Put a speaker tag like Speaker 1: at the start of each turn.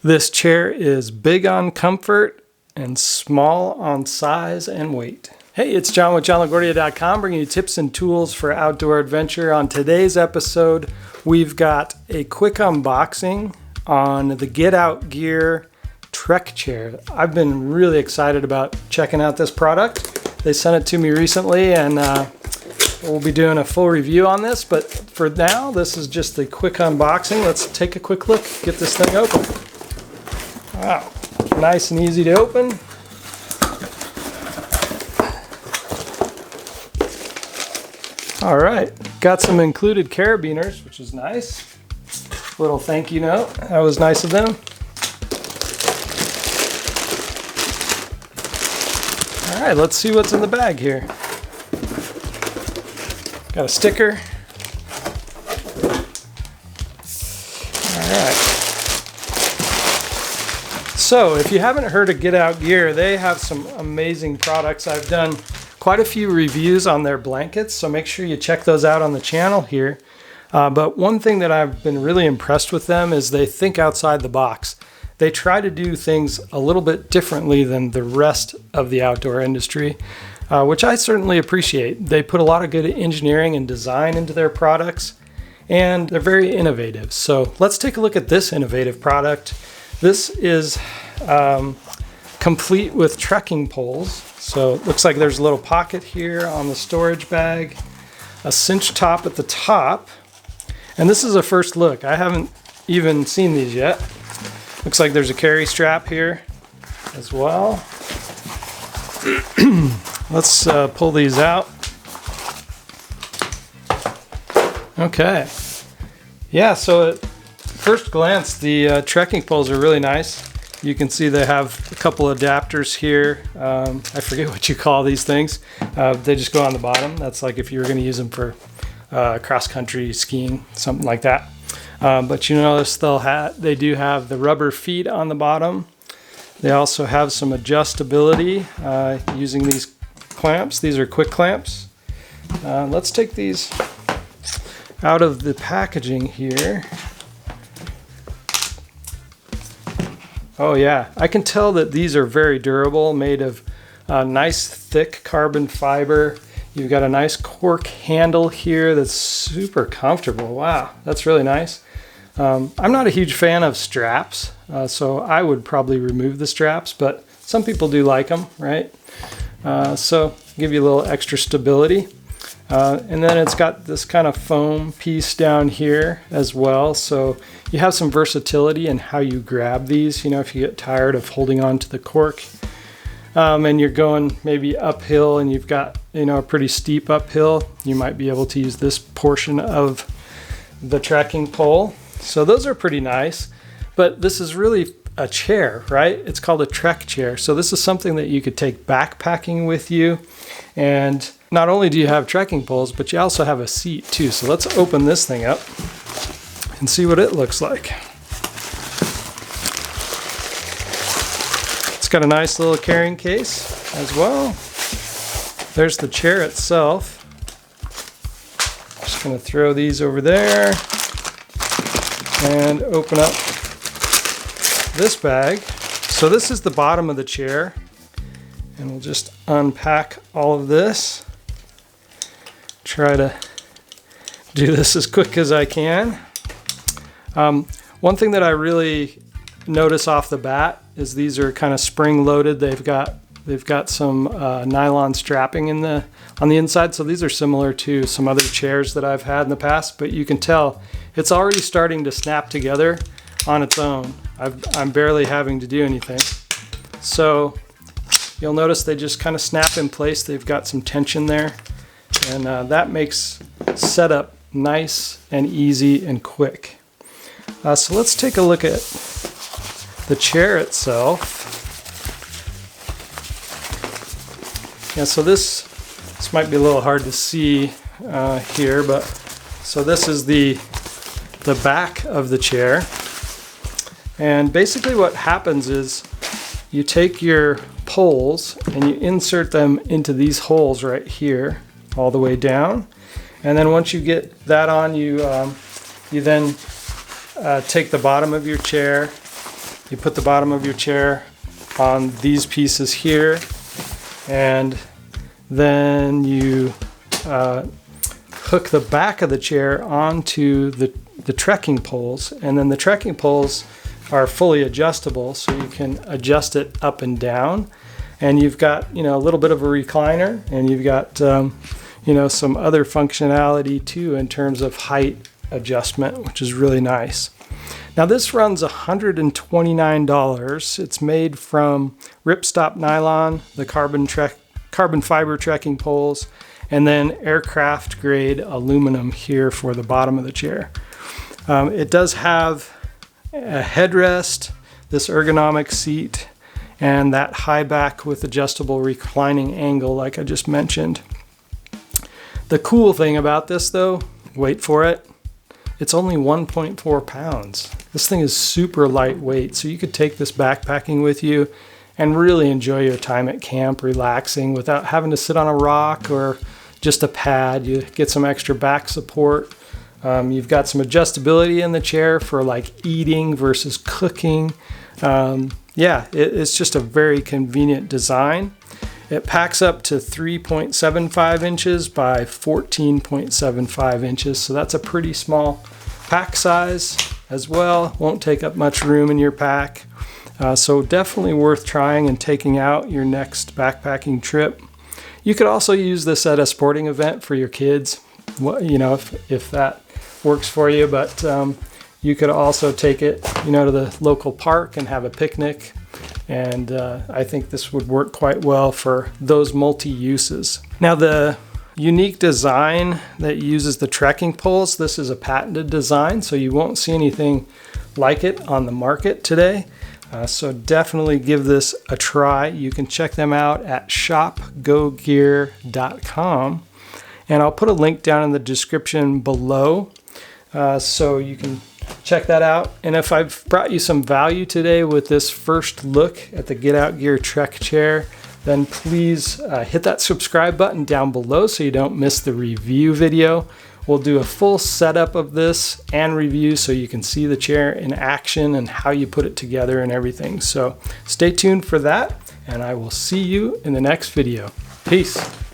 Speaker 1: This chair is big on comfort and small on size and weight. Hey, it's John with JohnLaGuardia.com, bringing you tips and tools for outdoor adventure. On today's episode, we've got a quick unboxing on the Get Out Gear TrekChair. I've been really excited about checking out this product. They sent it to me recently, and we'll be doing a full review on this. But for now, this is just a quick unboxing. Let's take a quick look, get this thing open. Wow, nice and easy to open. All right, got some included carabiners, which is nice. Little thank you note, that was nice of them. All right, let's see what's in the bag here. Got a sticker. All right. So if you haven't heard of Get Out Gear, they have some amazing products. I've done quite a few reviews on their blankets, so make sure you check those out on the channel here. But one thing that I've been really impressed with them is they think outside the box. They try to do things a little bit differently than the rest of the outdoor industry, which I certainly appreciate. They put a lot of good engineering and design into their products, and they're very innovative. So let's take a look at this innovative product. This is complete with trekking poles. So it looks like there's a little pocket here on the storage bag, a cinch top at the top, and this is a first look. I haven't even seen these yet. Looks like there's a carry strap here as well. Let's pull these out. Okay. Yeah, so at first glance, the trekking poles are really nice. You can see they have a couple adapters here. I forget what you call these things. They just go on the bottom. That's like if you were going to use them for cross-country skiing, something like that. But you notice they do have the rubber feet on the bottom. They also have some adjustability using these clamps. These are quick clamps. Let's take these out of the packaging here. Oh yeah, I can tell that these are very durable, made of nice thick carbon fiber. You've got a nice cork handle here that's super comfortable. Wow, that's really nice. I'm not a huge fan of straps, so I would probably remove the straps, but some people do like them, right? So give you a little extra stability. And then it's got this kind of foam piece down here as well. So you have some versatility in how you grab these. You know, if you get tired of holding on to the cork and you're going maybe uphill and you've got, you know, a pretty steep uphill, you might be able to use this portion of the trekking pole. So those are pretty nice, but this is really a chair, right? It's called a TrekChair. So this is something that you could take backpacking with you. And not only do you have trekking poles, but you also have a seat too. So let's open this thing up and see what it looks like. It's got a nice little carrying case as well. There's the chair itself. Just going to throw these over there and open up this bag. So this is the bottom of the chair, and we'll just unpack all of this. Try to do this as quick as I can. One thing that I really notice off the bat is these are kind of spring loaded. They've got some nylon strapping on the inside, so these are similar to some other chairs that I've had in the past, but you can tell it's already starting to snap together on its own. I'm barely having to do anything. So you'll notice they just kind of snap in place. They've got some tension there, and that makes setup nice and easy and quick. So let's take a look at the chair itself. Yeah, so this might be a little hard to see here, but so this is the back of the chair. And basically what happens is you take your poles and you insert them into these holes right here all the way down, and then once you get that on, you then take the bottom of your chair You put the bottom of your chair on these pieces here, and then you hook the back of the chair onto the trekking poles, and then the trekking poles are fully adjustable, so you can adjust it up and down. And you've got, a little bit of a recliner, and you've got, some other functionality too in terms of height adjustment, which is really nice. Now this runs $129. It's made from ripstop nylon, the carbon fiber trekking poles, and then aircraft grade aluminum here for the bottom of the chair. It does have a headrest, this ergonomic seat, and that high back with adjustable reclining angle like I just mentioned. The cool thing about this though, wait for it, it's only 1.4 pounds. This thing is super lightweight, so you could take this backpacking with you and really enjoy your time at camp relaxing without having to sit on a rock or just a pad. You get some extra back support. You've got some adjustability in the chair for like eating versus cooking. It's just a very convenient design. It packs up to 3.75 inches by 14.75 inches, so that's a pretty small pack size as well. Won't take up much room in your pack, so definitely worth trying and taking out your next backpacking trip. You could also use this at a sporting event for your kids, if that works for you, but you could also take it to the local park and have a picnic, and I think this would work quite well for those multi-uses. Now the unique design that uses the trekking poles, this is a patented design, so you won't see anything like it on the market today. So definitely give this a try. You can check them out at shopgogear.com, and I'll put a link down in the description below so you can check that out. And if I've brought you some value today with this first look at the Get Out Gear TrekChair, then please hit that subscribe button down below so you don't miss the review video. We'll do a full setup of this and review so you can see the chair in action and how you put it together and everything. So stay tuned for that, and I will see you in the next video. Peace.